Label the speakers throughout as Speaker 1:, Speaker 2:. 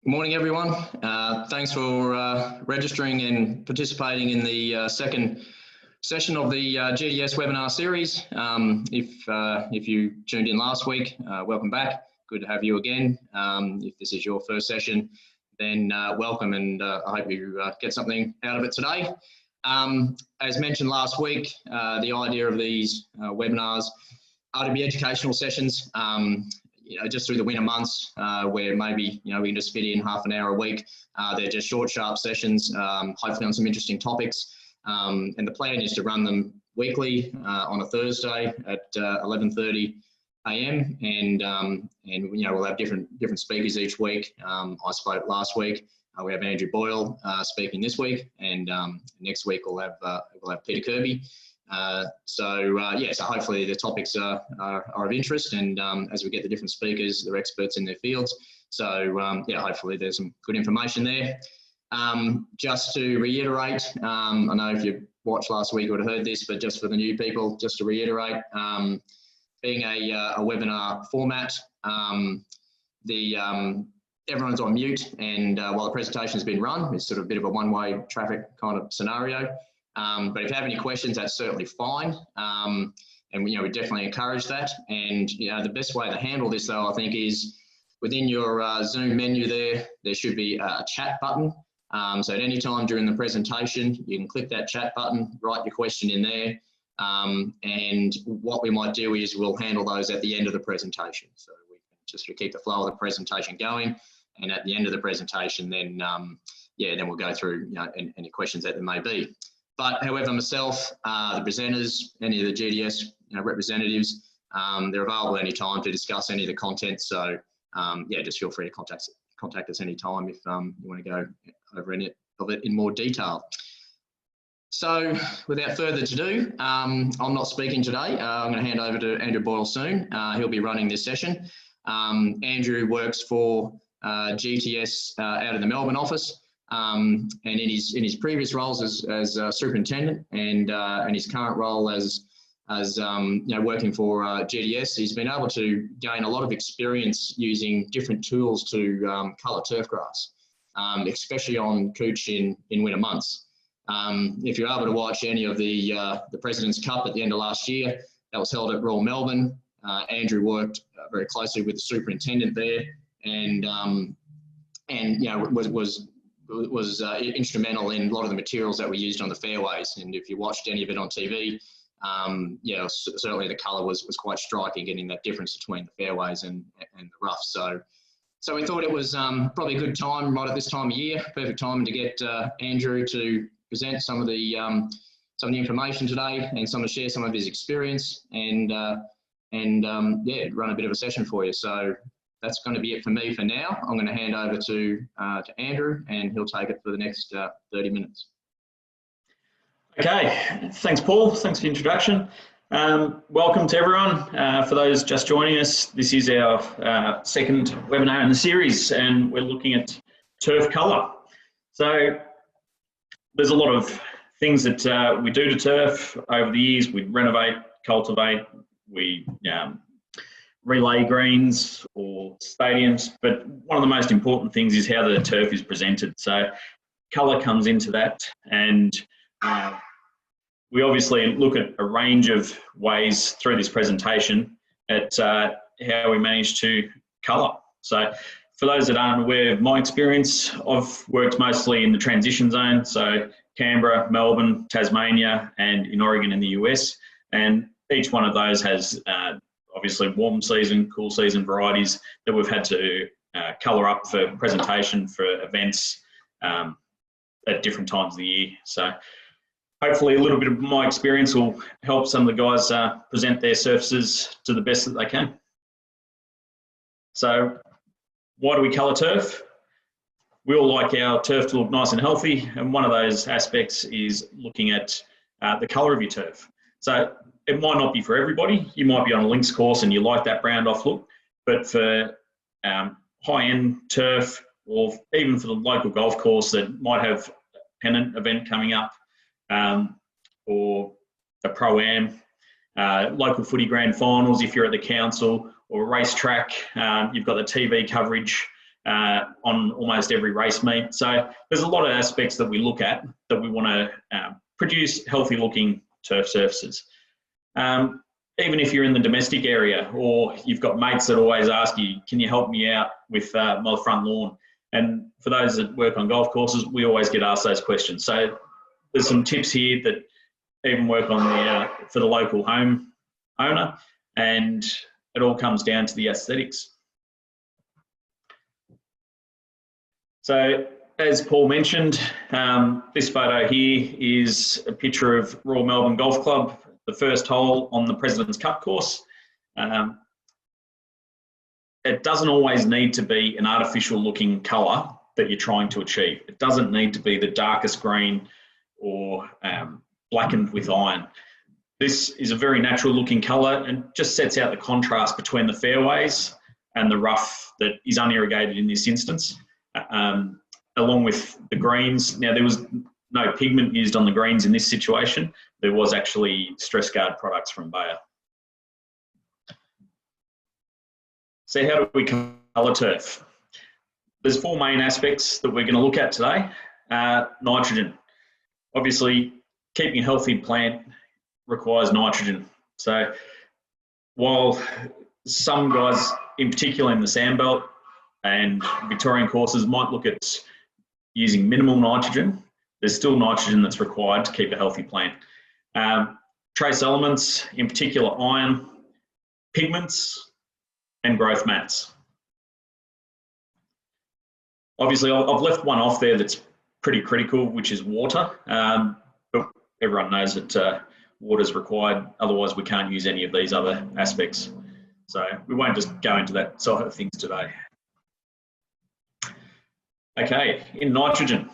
Speaker 1: Good morning, everyone. Thanks for registering and participating in the second session of the GDS webinar series. If you tuned in last week, welcome back. Good to have you again. If this is your first session, then welcome, and I hope you get something out of it today. As mentioned last week, the idea of these webinars are to be educational sessions. Just through the winter months, where maybe we can just fit in half an hour a week. They're just short, sharp sessions, hopefully on some interesting topics. And the plan is to run them weekly on a Thursday at 11:30 a.m. And we'll have different speakers each week. I spoke last week. We have Andrew Boyle speaking this week, and next week we'll have Peter Kirby. So hopefully the topics are of interest, and as we get the different speakers, they're experts in their fields. So hopefully there's some good information there. Just to reiterate, I know if you watched last week you would have heard this, but just for the new people, just to reiterate, being a webinar format, everyone's on mute, and while the presentation has been run, it's sort of a bit of a one-way traffic kind of scenario. But if you have any questions, that's certainly fine. And we definitely encourage that. And the best way to handle this, though, I think, is within your Zoom menu there should be a chat button. So at any time during the presentation, you can click that chat button, write your question in there. And what we might do is we'll handle those at the end of the presentation. So we can just keep the flow of the presentation going. And at the end of the presentation, then we'll go through any questions that there may be. But however, myself, the presenters, any of the GDS representatives, they're available anytime to discuss any of the content. So just feel free to contact us anytime if you want to go over any of it in more detail. So without further ado, I'm not speaking today. I'm going to hand over to Andrew Boyle soon. He'll be running this session. Andrew works for GTS out of the Melbourne office. And in his previous roles as superintendent and his current role as working for GDS, he's been able to gain a lot of experience using different tools to colour turf grass, especially on couch in winter months. If you're able to watch any of the President's Cup at the end of last year, that was held at Royal Melbourne. Andrew worked very closely with the superintendent there, and was instrumental in a lot of the materials that we used on the fairways. And if you watched any of it on TV, certainly the colour was quite striking, getting that difference between the fairways and the rough. So we thought it was probably a good time right at this time of year, perfect time to get Andrew to present some of the information today and share some of his experience and run a bit of a session for you. So that's going to be it for me for now. I'm going to hand over to Andrew, and he'll take it for the next 30 minutes.
Speaker 2: Okay, thanks Paul, thanks for the introduction. Welcome to everyone. For those just joining us, this is our second webinar in the series, and we're looking at turf colour. So there's a lot of things that we do to turf over the years. We renovate, cultivate, we relay greens or stadiums, but one of the most important things is how the turf is presented. So colour comes into that, and we obviously look at a range of ways through this presentation at how we manage to colour. So for those that aren't aware of my experience, I've worked mostly in the transition zone, so Canberra, Melbourne, Tasmania, and in Oregon in the US, and each one of those has obviously warm season, cool season varieties that we've had to colour up for presentation for events at different times of the year. So hopefully a little bit of my experience will help some of the guys present their surfaces to the best that they can. So why do we colour turf? We all like our turf to look nice and healthy, and one of those aspects is looking at the colour of your turf. So it might not be for everybody. You might be on a links course and you like that browned off look, but for high-end turf, or even for the local golf course that might have a pennant event coming up, or a pro-am, local footy grand finals if you're at the council, or a racetrack, you've got the TV coverage on almost every race meet. So there's a lot of aspects that we look at that we want to produce healthy looking turf surfaces. Even if you're in the domestic area, or you've got mates that always ask you, can you help me out with my front lawn? And for those that work on golf courses, we always get asked those questions. So there's some tips here that even work on the for the local home owner, and it all comes down to the aesthetics. So as Paul mentioned, this photo here is a picture of Royal Melbourne Golf Club, the first hole on the President's Cup course. It doesn't always need to be an artificial looking colour that you're trying to achieve. It doesn't need to be the darkest green or blackened with iron. This is a very natural looking colour and just sets out the contrast between the fairways and the rough that is unirrigated in this instance, along with the greens. Now, there was no pigment used on the greens in this situation. There was actually stress guard products from Boyle. So how do we colour turf? There's four main aspects that we're going to look at today. Nitrogen. Obviously, keeping a healthy plant requires nitrogen. So while some guys, in particular in the sandbelt and Victorian courses, might look at using minimal nitrogen, there's still nitrogen that's required to keep a healthy plant. Trace elements, in particular iron, pigments, and growth mats. Obviously, I've left one off there that's pretty critical, which is water. But everyone knows that water is required, otherwise we can't use any of these other aspects. So we won't just go into that side of things today. Okay, in nitrogen,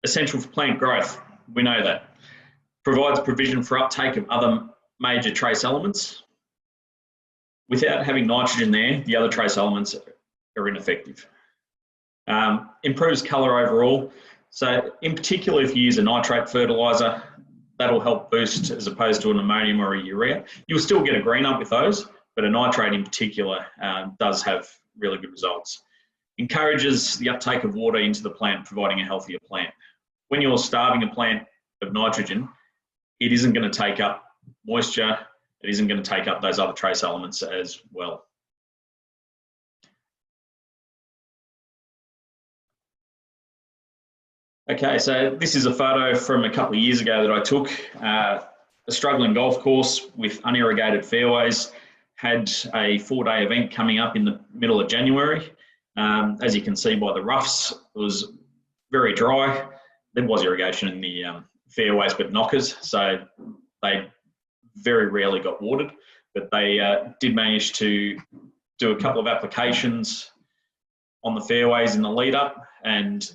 Speaker 2: essential for plant growth, we know that. Provides provision for uptake of other major trace elements. Without having nitrogen there, the other trace elements are ineffective. Improves colour overall. So in particular, if you use a nitrate fertiliser, that'll help boost as opposed to an ammonium or a urea. You'll still get a green up with those, but a nitrate in particular does have really good results. Encourages the uptake of water into the plant, providing a healthier plant. When you're starving a plant of nitrogen, it isn't going to take up moisture, it isn't going to take up those other trace elements as well. Okay, so this is a photo from a couple of years ago that I took. A struggling golf course with unirrigated fairways, had a 4-day event coming up in the middle of January. As you can see by the roughs, it was very dry. There was irrigation in the fairways, but knockers, so they very rarely got watered, but they did manage to do a couple of applications on the fairways in the lead up, and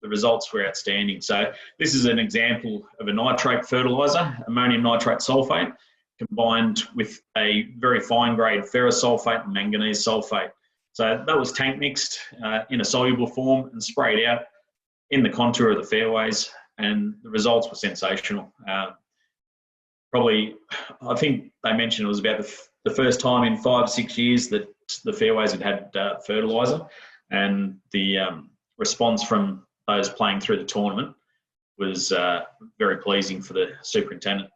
Speaker 2: the results were outstanding. So this is an example of a nitrate fertiliser, ammonium nitrate sulphate, combined with a very fine grade ferrous sulphate and manganese sulphate. So that was tank mixed in a soluble form and sprayed out in the contour of the fairways, and the results were sensational. Probably, I think they mentioned it was about the first time in 5 or 6 years that the fairways had fertiliser, and the response from those playing through the tournament was very pleasing for the superintendent.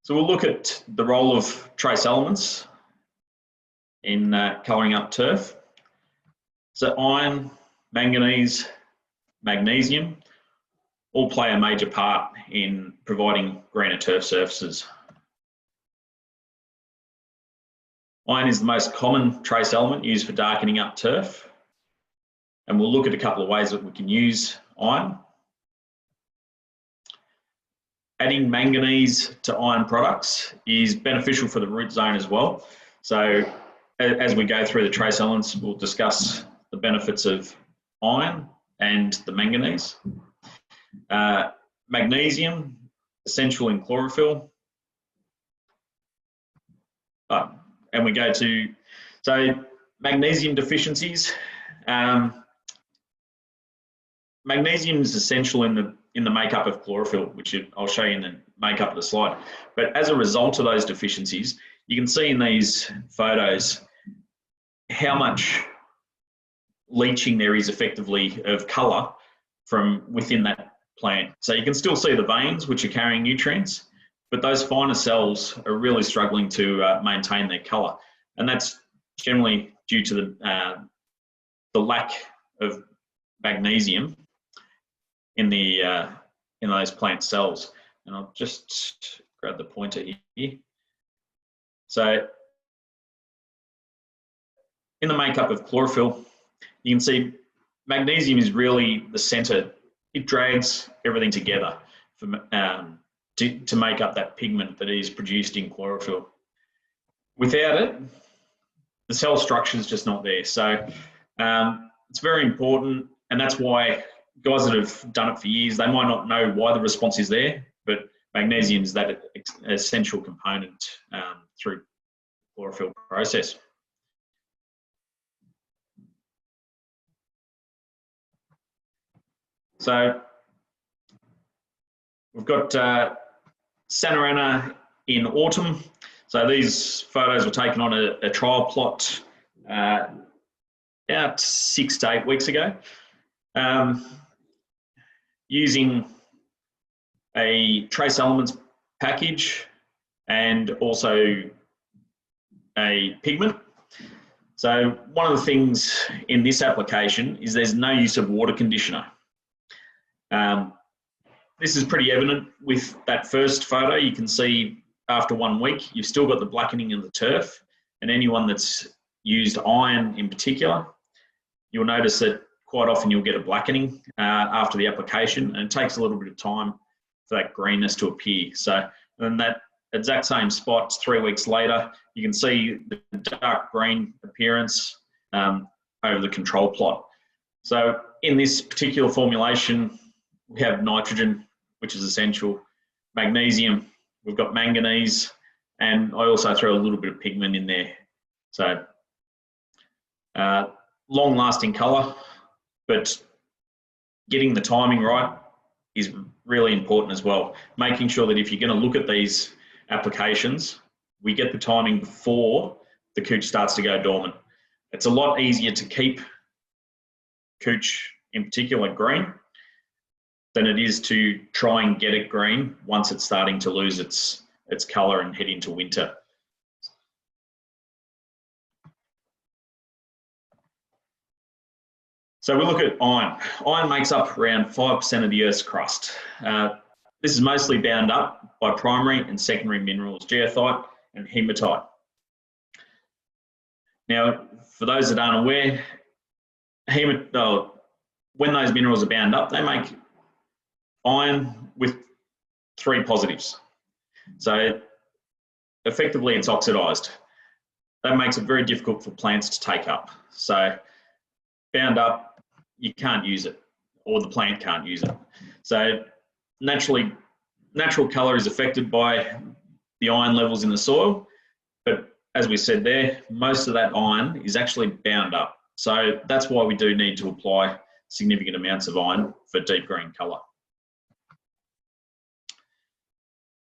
Speaker 2: So we'll look at the role of trace elements in colouring up turf. So iron, manganese, magnesium all play a major part in providing greener turf surfaces. Iron is the most common trace element used for darkening up turf, and we'll look at a couple of ways that we can use iron. Adding manganese to iron products is beneficial for the root zone as well. So as we go through the trace elements, we'll discuss the benefits of iron and the manganese. Magnesium, essential in chlorophyll. And we go to, so magnesium deficiencies. Magnesium is essential in the makeup of chlorophyll, which I'll show you in the makeup of the slide. But as a result of those deficiencies, you can see in these photos how much leaching there is effectively of colour from within that plant. So you can still see the veins which are carrying nutrients, but those finer cells are really struggling to maintain their colour, and that's generally due to the lack of magnesium in those plant cells. And I'll just grab the pointer here. So in the makeup of chlorophyll, you can see magnesium is really the centre. It drags everything together to make up that pigment that is produced in chlorophyll. Without it, the cell structure is just not there. So it's very important, and that's why guys that have done it for years, they might not know why the response is there, but magnesium is that essential component through the chlorophyll process. So we've got Santa Ana in autumn. So these photos were taken on a trial plot about 6 to 8 weeks ago, using a trace elements package and also a pigment. So one of the things in this application is there's no use of water conditioner. This is pretty evident with that first photo. You can see after 1 week, you've still got the blackening of the turf, and anyone that's used iron in particular, you'll notice that quite often you'll get a blackening after the application, and it takes a little bit of time for that greenness to appear. So in that exact same spot 3 weeks later, you can see the dark green appearance over the control plot. So in this particular formulation, we have nitrogen, which is essential, magnesium, we've got manganese, and I also throw a little bit of pigment in there. So long-lasting colour, but getting the timing right is really important as well. Making sure that if you're going to look at these applications, we get the timing before the cooch starts to go dormant. It's a lot easier to keep cooch, in particular green, than it is to try and get it green once it's starting to lose its colour and head into winter. So we look at iron. Iron makes up around 5% of the Earth's crust. This is mostly bound up by primary and secondary minerals, goethite and hematite. Now, for those that aren't aware, when those minerals are bound up, they make iron with 3 positives. So effectively it's oxidized. That makes it very difficult for plants to take up. So bound up, you can't use it, or the plant can't use it. So natural colour is affected by the iron levels in the soil, but as we said there, most of that iron is actually bound up. So that's why we do need to apply significant amounts of iron for deep green colour.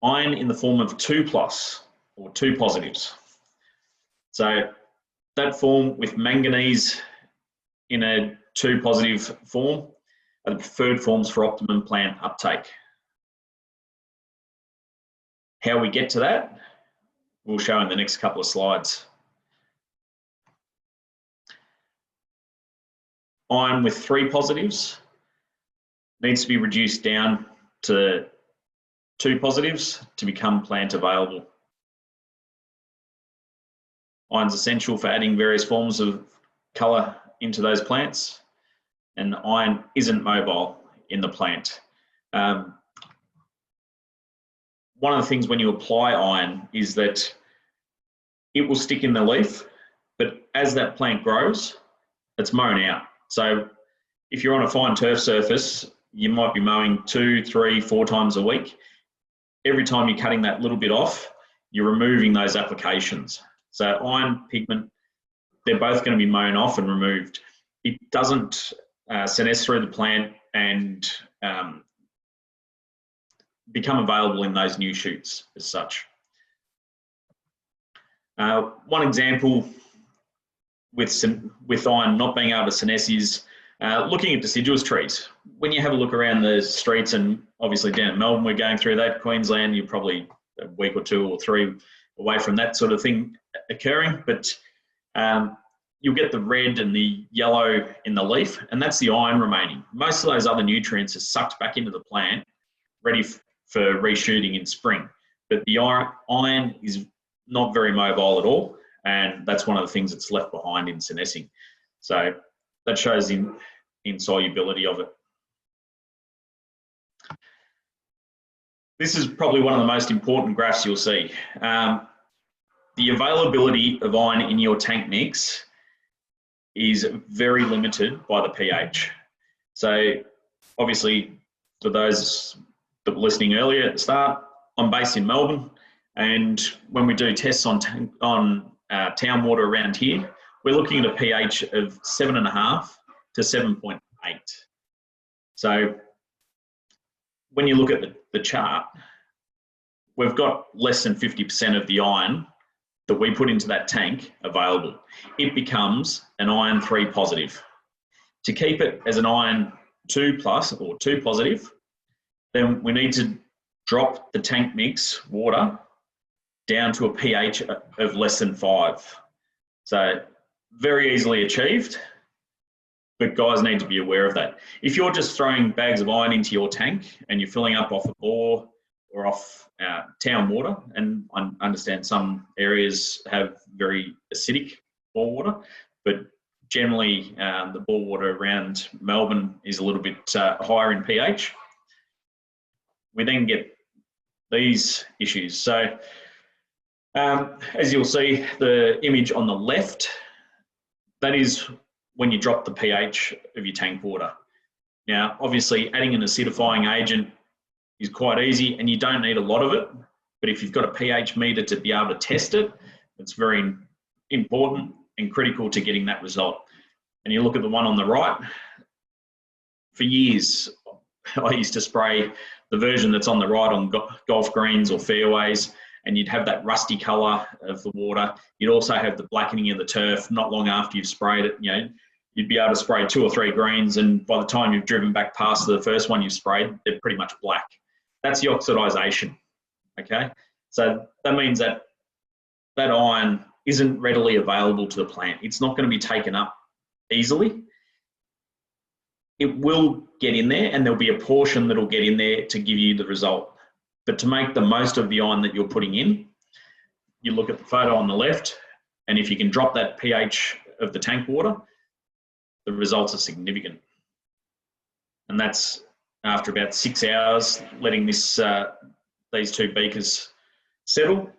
Speaker 2: Iron in the form of 2+ or 2 positives. So that form with manganese in a 2 positive form are the preferred forms for optimum plant uptake. How we get to that, we'll show in the next couple of slides. Iron with 3 positives needs to be reduced down to 2 positives to become plant available. Iron's essential for adding various forms of colour into those plants, and iron isn't mobile in the plant. One of the things when you apply iron is that it will stick in the leaf, but as that plant grows, it's mown out. So if you're on a fine turf surface, you might be mowing 2, 3, 4 times a week. Every time you're cutting that little bit off, you're removing those applications. So iron, pigment, they're both going to be mown off and removed. It doesn't senesce through the plant and become available in those new shoots as such. One example with iron not being able to senesce is looking at deciduous trees. When you have a look around the streets, and obviously down in Melbourne we're going through that, Queensland you're probably a week or 2 or 3 away from that sort of thing occurring, but you'll get the red and the yellow in the leaf, and that's the iron remaining. Most of those other nutrients are sucked back into the plant, ready for reshooting in spring. But the iron is not very mobile at all, and that's one of the things that's left behind in senescing. So that shows the insolubility of it. This is probably one of the most important graphs you'll see. The availability of iron in your tank mix is very limited by the pH. So obviously, for those that were listening earlier at the start, I'm based in Melbourne, and when we do tests on town water around here, we're looking at a pH of 7.5 to 7.8. So when you look at the chart, we've got less than 50% of the iron that we put into that tank available. It becomes an iron 3 positive. To keep it as an iron 2 plus or 2 positive, then we need to drop the tank mix water down to a pH of less than 5. So very easily achieved, but guys need to be aware of that. If you're just throwing bags of iron into your tank and you're filling up off a bore or off town water, and I understand some areas have very acidic bore water, but generally the bore water around Melbourne is a little bit higher in pH. We then get these issues. So as you'll see, the image on the left, that is when you drop the pH of your tank water. Now, obviously adding an acidifying agent is quite easy and you don't need a lot of it, but if you've got a pH meter to be able to test it, it's very important and critical to getting that result. And you look at the one on the right, for years I used to spray the version that's on the right on golf greens or fairways, and you'd have that rusty colour of the water. You'd also have the blackening of the turf. Not long after you've sprayed it, you know, you'd be able to spray 2 or 3 greens, and by the time you've driven back past the first one you've sprayed, they're pretty much black. That's the oxidisation, okay? So that means that that iron isn't readily available to the plant. It's not going to be taken up easily. It will get in there, and there'll be a portion that'll get in there to give you the result. But to make the most of the iron that you're putting in, you look at the photo on the left, and if you can drop that pH of the tank water, the results are significant. And that's after about 6 hours, letting this these 2 beakers settle,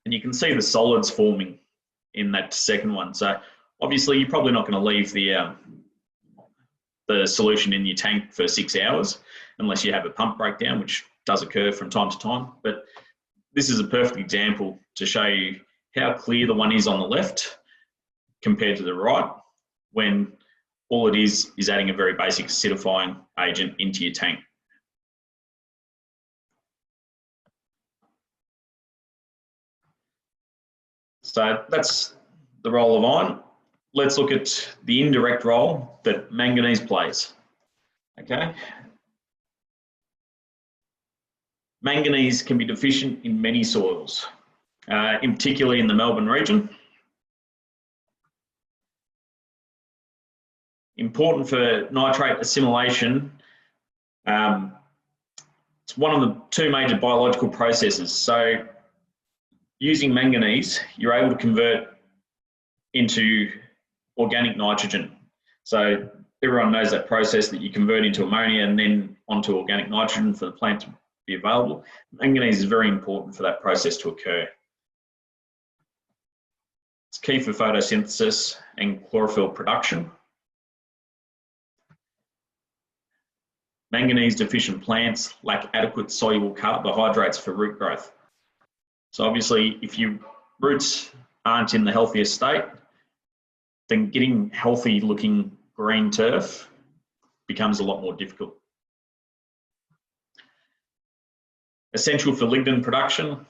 Speaker 2: and you can see the solids forming in that second one. So obviously you're probably not going to leave the solution in your tank for 6 hours unless you have a pump breakdown, which does occur from time to time. But this is a perfect example to show you how clear the one is on the left compared to the right, when all it is adding a very basic acidifying agent into your tank. So that's the role of iron. Let's look at the indirect role that manganese plays. Okay. Manganese can be deficient in many soils, in particularly in the Melbourne region. Important for nitrate assimilation. It's one of the 2 major biological processes. So using manganese, you're able to convert into organic nitrogen. So everyone knows that process that you convert into ammonia and then onto organic nitrogen for the plant to be available. Manganese is very important for that process to occur. It's key for photosynthesis and chlorophyll production. Manganese deficient plants lack adequate soluble carbohydrates for root growth. So obviously if your roots aren't in the healthiest state, then getting healthy looking green turf becomes a lot more difficult. Essential for lignin production.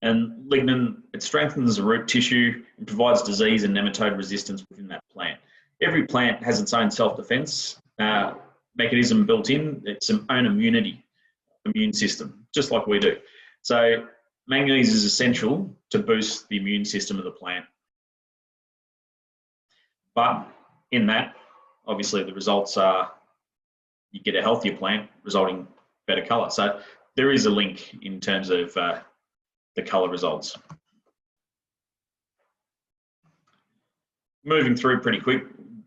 Speaker 2: And lignin, it strengthens the root tissue and provides disease and nematode resistance within that plant. Every plant has its own self-defense mechanism built in, its own immune system, just like we do. So manganese is essential to boost the immune system of the plant. But in that, obviously the results are you get a healthier plant resulting better colour. So there is a link in terms of the colour results. Moving through pretty quick,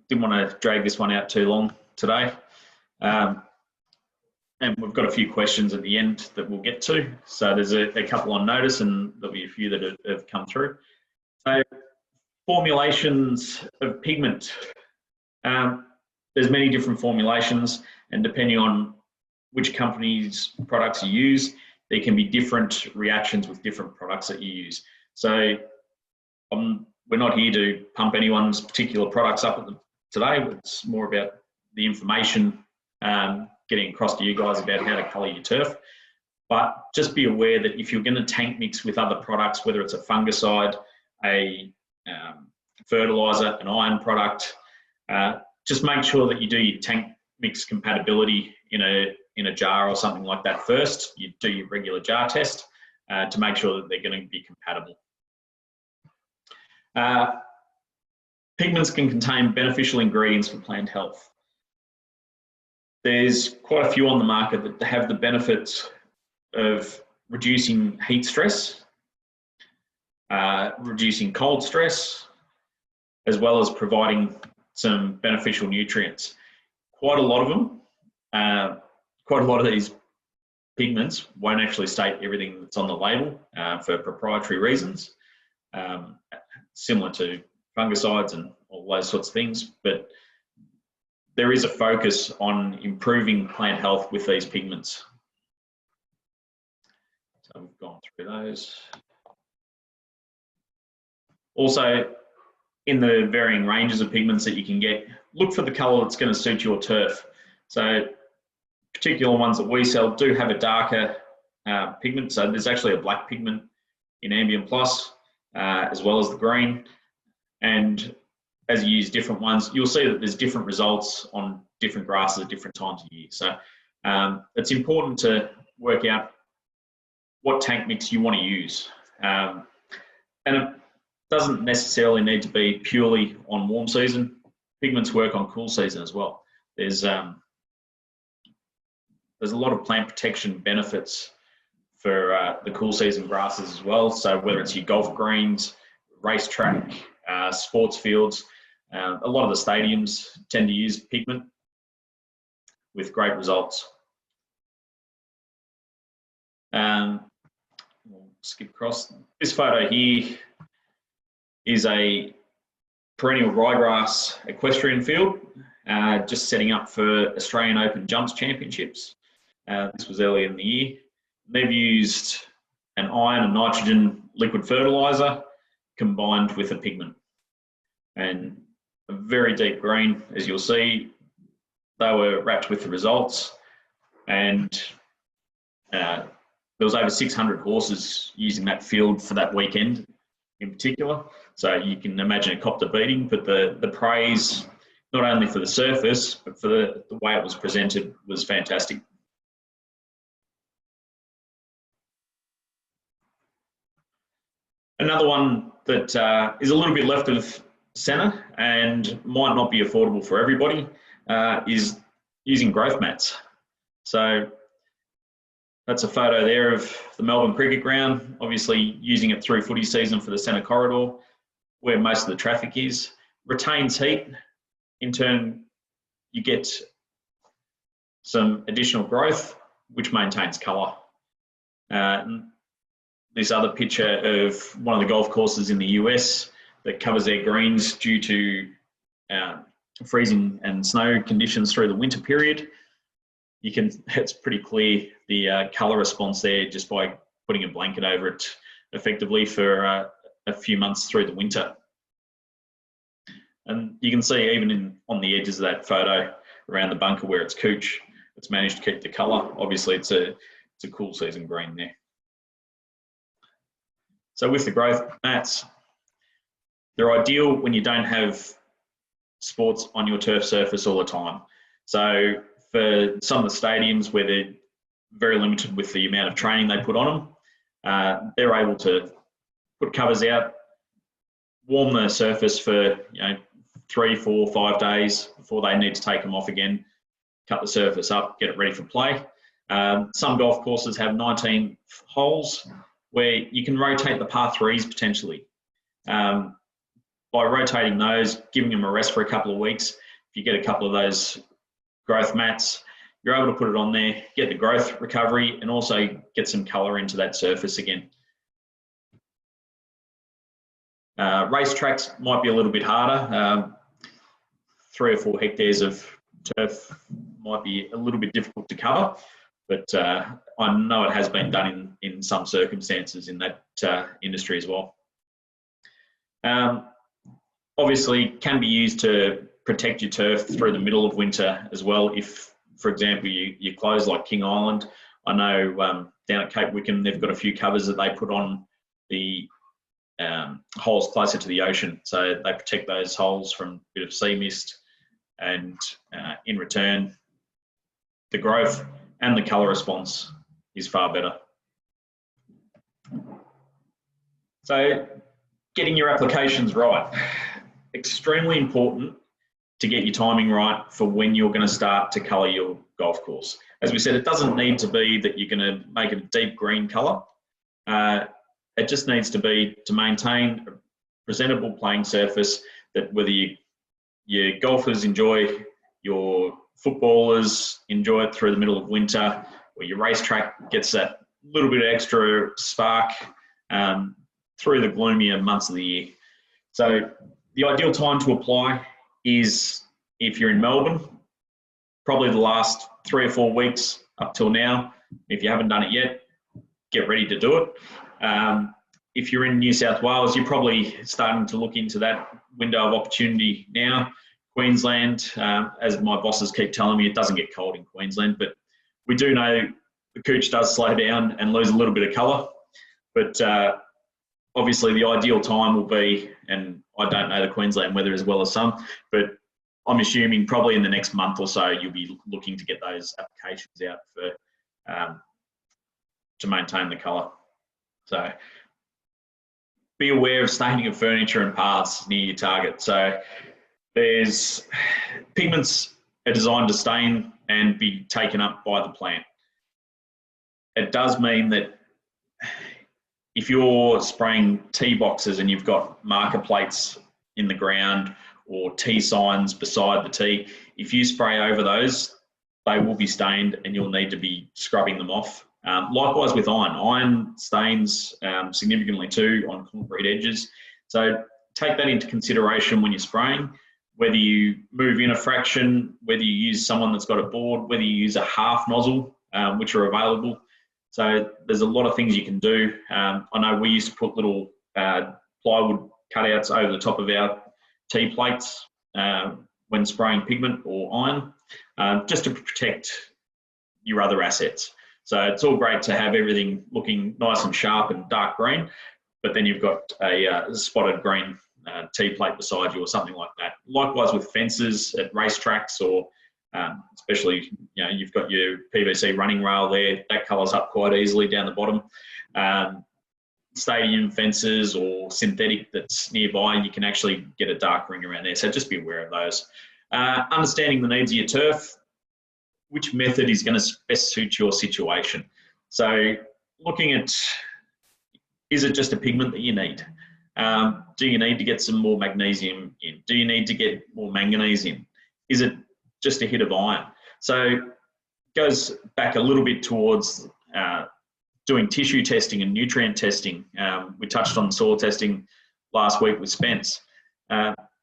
Speaker 2: didn't want to drag this one out too long today. And we've got a few questions at the end that we'll get to. So there's a couple on notice and there'll be a few that have come through. So formulations of pigment. There's many different formulations, and depending on which company's products you use, there can be different reactions with different products that you use. So we're not here to pump anyone's particular products up today. It's more about the information getting across to you guys about how to colour your turf. But just be aware that if you're going to tank mix with other products, whether it's a fungicide, a fertiliser, an iron product, just make sure that you do your tank mix compatibility in a jar or something like that first. You do your regular jar test to make sure that they're going to be compatible. Pigments can contain beneficial ingredients for plant health. There's quite a few on the market that have the benefits of reducing heat stress, reducing cold stress, as well as providing some beneficial nutrients. Quite a lot of them, quite a lot of these pigments won't actually state everything that's on the label for proprietary reasons, similar to fungicides and all those sorts of things, but there is a focus on improving plant health with these pigments. So we've gone through those. Also, in the varying ranges of pigments that you can get, look for the colour that's going to suit your turf. So particular ones that we sell do have a darker pigment. So there's actually a black pigment in Ambient Plus, as well as the green. And as you use different ones, you'll see that there's different results on different grasses at different times of year. So it's important to work out what tank mix you want to use. And it doesn't necessarily need to be purely on warm season. Pigments work on cool season as well. There's a lot of plant protection benefits for the cool season grasses as well. So whether it's your golf greens, racetrack, sports fields, a lot of the stadiums tend to use pigment with great results. We'll skip across. This photo here is a perennial ryegrass equestrian field, just setting up for Australian Open Jumps Championships. This was earlier in the year. They've used an iron and nitrogen liquid fertiliser combined with a pigment. And a very deep green, as you'll see. They were wrapped with the results, and there was over 600 horses using that field for that weekend in particular. So you can imagine a copter beating, but the praise, not only for the surface, but for the way it was presented, was fantastic. Another one that is a little bit left of centre and might not be affordable for everybody is using growth mats. So that's a photo there of the Melbourne Cricket Ground, obviously using it through footy season for the centre corridor, where most of the traffic is. Retains heat, in turn you get some additional growth, which maintains colour. This other picture of one of the golf courses in the US that covers their greens due to freezing and snow conditions through the winter period. It's pretty clear the colour response there just by putting a blanket over it effectively for a few months through the winter. And you can see even on the edges of that photo around the bunker where it's couch, it's managed to keep the colour. Obviously it's a cool season green there. So with the growth mats, they're ideal when you don't have sports on your turf surface all the time. So for some of the stadiums where they're very limited with the amount of training they put on them, they're able to put covers out, warm the surface for 3, 4, 5 days before they need to take them off again, cut the surface up, get it ready for play. Some golf courses have 19 holes where you can rotate the par 3s potentially. By rotating those, giving them a rest for a couple of weeks, if you get a couple of those growth mats, you're able to put it on there, get the growth recovery, and also get some colour into that surface again. Racetracks might be a little bit harder. 3 or 4 hectares of turf might be a little bit difficult to cover, but I know it has been done in some circumstances in that industry as well. Obviously, can be used to protect your turf through the middle of winter as well. If, for example, you close like King Island, I know down at Cape Wickham, they've got a few covers that they put on the holes closer to the ocean. So they protect those holes from a bit of sea mist, and in return, the growth and the colour response is far better. So getting your applications right. Extremely important to get your timing right for when you're going to start to colour your golf course. As we said, it doesn't need to be that you're going to make it a deep green colour. It just needs to be to maintain a presentable playing surface that whether your golfers enjoy, your footballers enjoy it through the middle of winter, or your racetrack gets that little bit of extra spark through the gloomier months of the year. So the ideal time to apply is if you're in Melbourne, probably the last 3 or 4 weeks up till now. If you haven't done it yet, get ready to do it. If you're in New South Wales, you're probably starting to look into that window of opportunity now. Queensland, as my bosses keep telling me, it doesn't get cold in Queensland, but we do know the cooch does slow down and lose a little bit of colour. But obviously the ideal time will be, and I don't know the Queensland weather as well as some, but I'm assuming probably in the next month or so, you'll be looking to get those applications out for to maintain the colour. So be aware of staining of furniture and paths near your target. So there's pigments are designed to stain and be taken up by the plant. It does mean that if you're spraying tee boxes and you've got marker plates in the ground or tee signs beside the tee, if you spray over those, they will be stained and you'll need to be scrubbing them off. Likewise with iron. Iron stains significantly too on concrete edges. So take that into consideration when you're spraying, whether you move in a fraction, whether you use someone that's got a board, whether you use a half nozzle, which are available. So there's a lot of things you can do. I know we used to put little plywood cutouts over the top of our tee plates when spraying pigment or iron, just to protect your other assets. So it's all great to have everything looking nice and sharp and dark green, but then you've got a spotted green tee plate beside you or something like that. Likewise with fences at racetracks, or especially, you've got your PVC running rail there, that colours up quite easily down the bottom. Stadium fences or synthetic that's nearby, you can actually get a dark ring around there. So just be aware of those. Understanding the needs of your turf, which method is going to best suit your situation. So looking at, is it just a pigment that you need? Do you need to get some more magnesium in? Do you need to get more manganese in? Is it just a hit of iron? So it goes back a little bit towards doing tissue testing and nutrient testing. We touched on soil testing last week with Spence.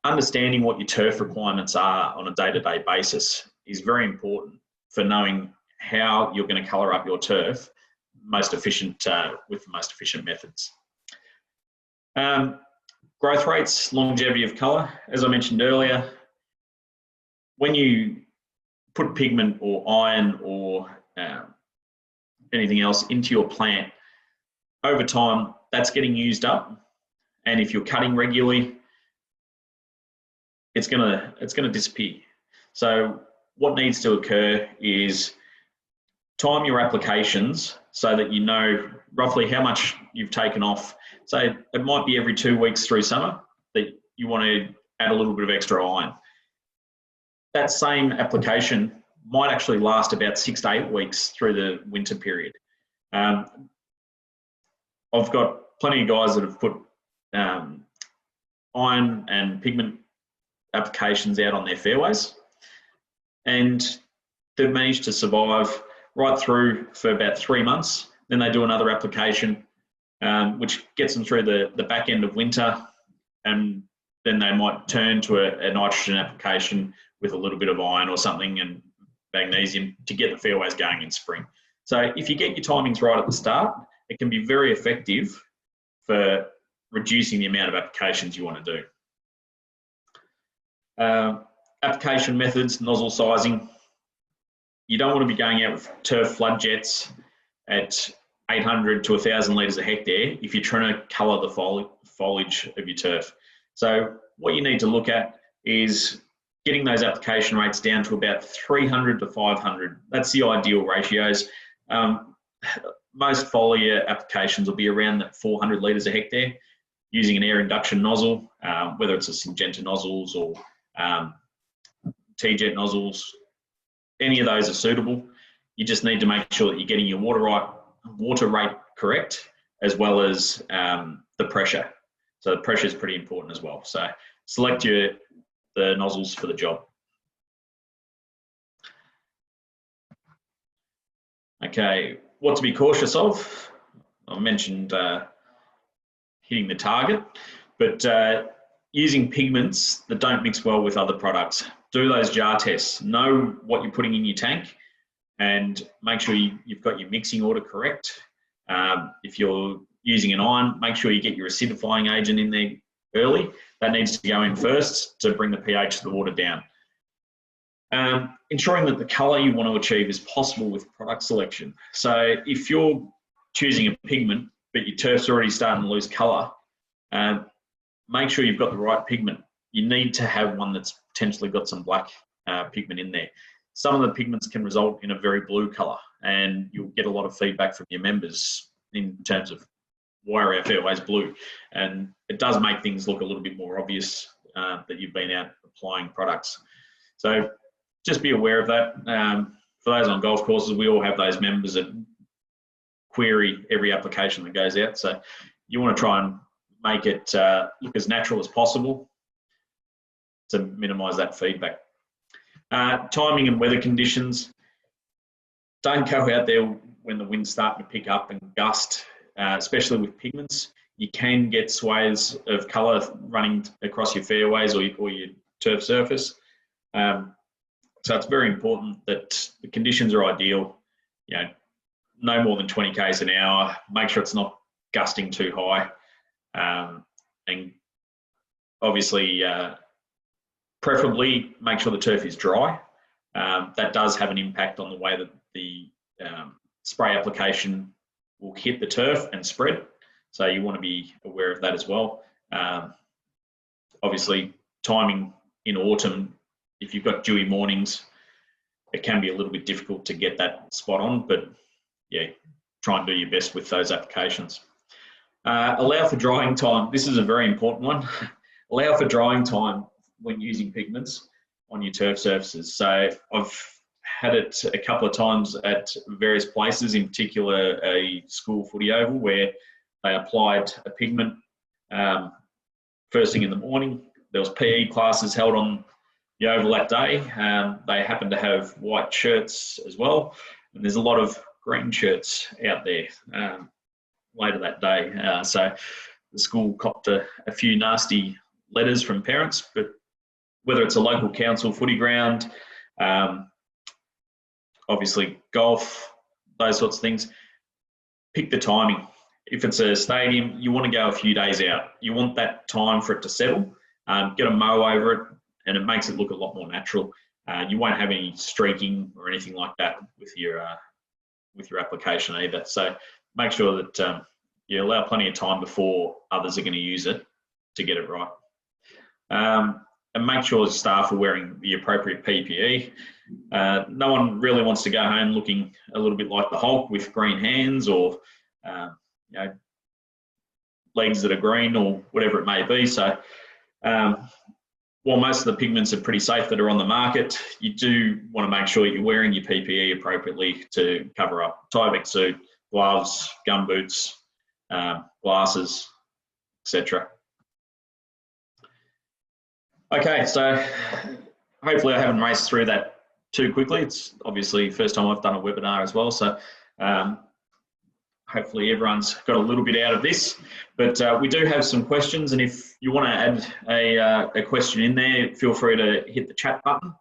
Speaker 2: Understanding what your turf requirements are on a day-to-day basis is very important for knowing how you're going to colour up your turf most efficient with the most efficient methods. Growth rates, longevity of colour. As I mentioned earlier, when you put pigment or iron or anything else into your plant, over time, that's getting used up. And if you're cutting regularly, it's gonna disappear. So what needs to occur is time your applications so that you know roughly how much you've taken off. So it might be every 2 weeks through summer that you want to add a little bit of extra iron. That same application might actually last about 6 to 8 weeks through the winter period. I've got plenty of guys that have put iron and pigment applications out on their fairways, and they've managed to survive right through for about 3 months. Then they do another application, which gets them through the back end of winter, and then they might turn to a nitrogen application with a little bit of iron or something and magnesium to get the fairways going in spring. So if you get your timings right at the start, it can be very effective for reducing the amount of applications you want to do. Application methods, nozzle sizing. You don't want to be going out with turf flood jets at 800 to 1,000 litres a hectare if you're trying to colour the foliage of your turf. So what you need to look at is getting those application rates down to about 300 to 500. That's the ideal ratios. Most foliar applications will be around that 400 litres a hectare using an air induction nozzle, whether it's a Syngenta nozzles or T-jet nozzles. Any of those are suitable. You just need to make sure that you're getting your water rate correct, as well as the pressure. So the pressure is pretty important as well. So select the nozzles for the job. Okay, what to be cautious of? I mentioned hitting the target, but using pigments that don't mix well with other products. Do those jar tests. Know what you're putting in your tank and make sure you've got your mixing order correct. If you're using an iron, make sure you get your acidifying agent in there early. That needs to go in first to bring the pH of the water down. Ensuring that the colour you want to achieve is possible with product selection. So if you're choosing a pigment, but your turf's already starting to lose colour, make sure you've got the right pigment. You need to have one that's potentially got some black pigment in there. Some of the pigments can result in a very blue colour, and you'll get a lot of feedback from your members in terms of why are our fairways blue, and it does make things look a little bit more obvious that you've been out applying products. So just be aware of that. For those on golf courses, we all have those members that query every application that goes out, so you want to try and make it look as natural as possible to minimise that feedback. Timing and weather conditions. Don't go out there when the wind's starting to pick up and gust, especially with pigments. You can get swathes of colour running across your fairways or your turf surface. So it's very important that the conditions are ideal. You know, no more than 20 k's an hour. Make sure it's not gusting too high, and obviously, preferably make sure the turf is dry. That does have an impact on the way that the spray application will hit the turf and spread. So you want to be aware of that as well. Obviously, timing in autumn, if you've got dewy mornings, it can be a little bit difficult to get that spot on, but yeah, try and do your best with those applications. Allow for drying time. This is a very important one. Allow for drying time when using pigments on your turf surfaces. So I've had it a couple of times at various places, in particular a school footy oval where they applied a pigment first thing in the morning. There was PE classes held on the oval that day. They happened to have white shirts as well, and there's a lot of green shirts out there later that day. So the school copped a few nasty letters from parents, but whether it's a local council footy ground, obviously golf, those sorts of things, pick the timing. If it's a stadium, you want to go a few days out. You want that time for it to settle, get a mow over it, and it makes it look a lot more natural. You won't have any streaking or anything like that with your application either. So make sure that you allow plenty of time before others are going to use it to get it right. And make sure the staff are wearing the appropriate PPE. No one really wants to go home looking a little bit like the Hulk with green hands or you know, legs that are green or whatever it may be. So while most of the pigments are pretty safe that are on the market, you do want to make sure you're wearing your PPE appropriately to cover up. Tyvek suit, gloves, gumboots, glasses, etc. Okay, so hopefully I haven't raced through that too quickly. It's obviously the first time I've done a webinar as well, so hopefully everyone's got a little bit out of this. But we do have some questions, and if you want to add a question in there, feel free to hit the chat button.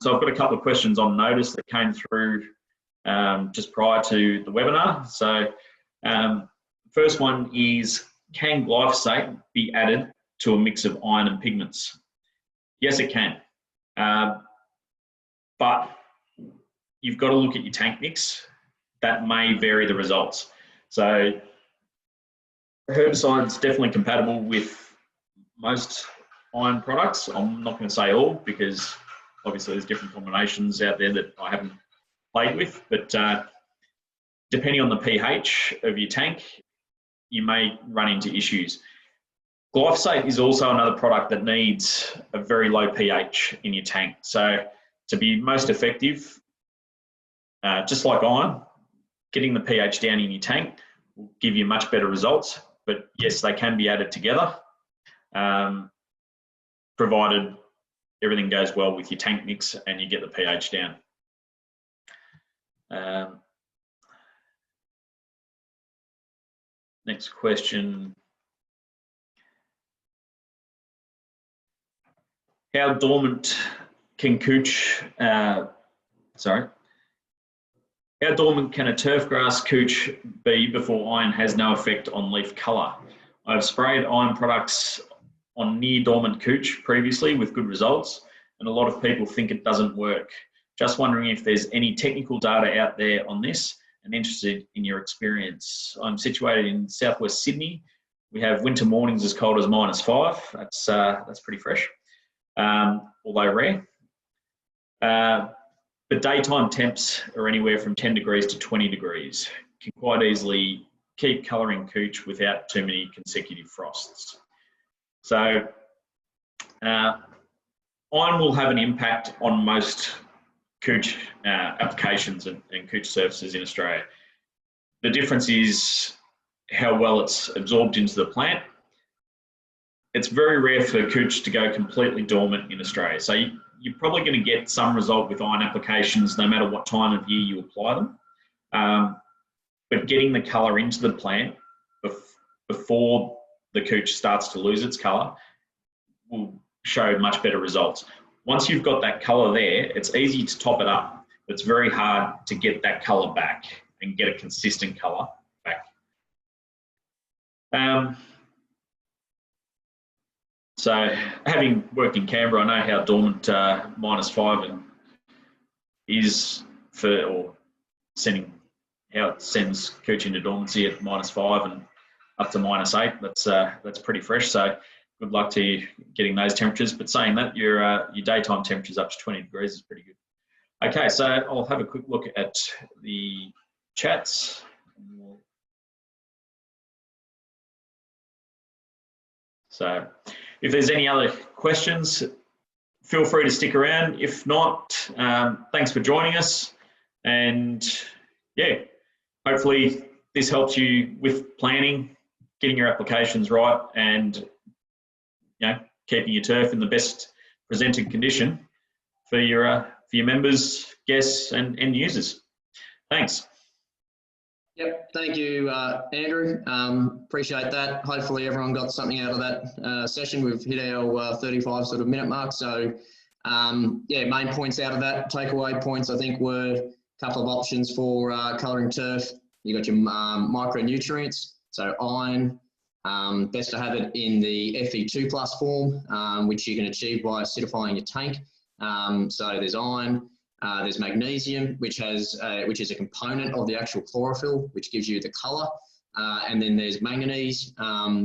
Speaker 2: So I've got a couple of questions on notice that came through just prior to the webinar. So first one is, can glyphosate be added to a mix of iron and pigments? Yes, it can. But you've got to look at your tank mix. That may vary the results. So herbicide's definitely compatible with most iron products. I'm not going to say all, because obviously there's different combinations out there that I haven't played with, but depending on the pH of your tank, you may run into issues. Glyphosate is also another product that needs a very low pH in your tank. So to be most effective, just like iron, getting the pH down in your tank will give you much better results. But yes, they can be added together, provided everything goes well with your tank mix and you get the pH down. Next question. How dormant can couch, how dormant can a turf grass couch be before iron has no effect on leaf colour? I've sprayed iron products on near dormant couch previously with good results, and a lot of people think it doesn't work. Just wondering if there's any technical data out there on this, and interested in your experience. I'm situated in southwest Sydney. We have winter mornings as cold as -5. That's pretty fresh, although rare. But daytime temps are anywhere from 10 degrees to 20 degrees. Can quite easily keep colouring couch without too many consecutive frosts. So iron will have an impact on most couch applications and couch surfaces in Australia. The difference is how well it's absorbed into the plant. It's very rare for couch to go completely dormant in Australia. So you're probably going to get some result with iron applications no matter what time of year you apply them. But getting the colour into the plant before the couch starts to lose its colour will show much better results. Once you've got that colour there, it's easy to top it up. It's very hard to get that colour back and get a consistent colour back. So having worked in Canberra, I know how dormant -5 is for, or how it sends couch into dormancy at -5 and up to -8. That's pretty fresh. So good luck to you getting those temperatures. But saying that, your daytime temperatures up to 20 degrees is pretty good. Okay, so I'll have a quick look at the chats. So if there's any other questions, feel free to stick around. If not, thanks for joining us. And yeah, hopefully this helps you with planning, getting your applications right, and keeping your turf in the best presented condition for your members, guests, and end users. Thanks.
Speaker 1: Yep, thank you, Andrew. Appreciate that. Hopefully everyone got something out of that session. We've hit our 35 sort of minute mark. So yeah, main points out of that, takeaway points I think were a couple of options for colouring turf. You got your micronutrients, so iron. Best to have it in the Fe2+ form, which you can achieve by acidifying your tank. So there's iron. There's magnesium, which is a component of the actual chlorophyll, which gives you the colour. and then there's manganese,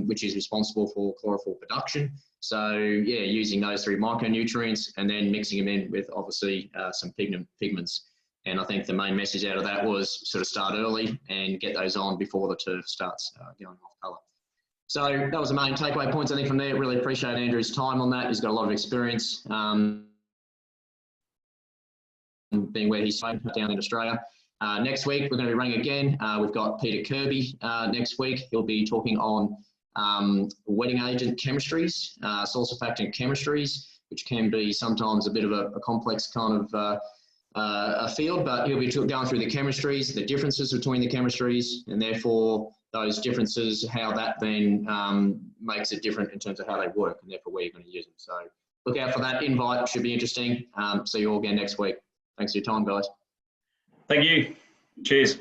Speaker 1: which is responsible for chlorophyll production. So yeah, using those 3 micronutrients and then mixing them in with obviously some pigments. And I think the main message out of that was sort of start early and get those on before the turf starts going off colour. So that was the main takeaway points, I think, from there. Really appreciate Andrew's time on that. He's got a lot of experience being where he's down in Australia. Next week, we're going to be running again. We've got Peter Kirby next week. He'll be talking on wetting agent chemistries, soil surfactant chemistries, which can be sometimes a bit of a complex kind of a field, but he'll be going through the chemistries, the differences between the chemistries, and therefore those differences, how that then makes it different in terms of how they work, and therefore where you're going to use them. So look out for that invite. Should be interesting. See you all again next week. Thanks for your time, guys.
Speaker 2: Thank you. Cheers.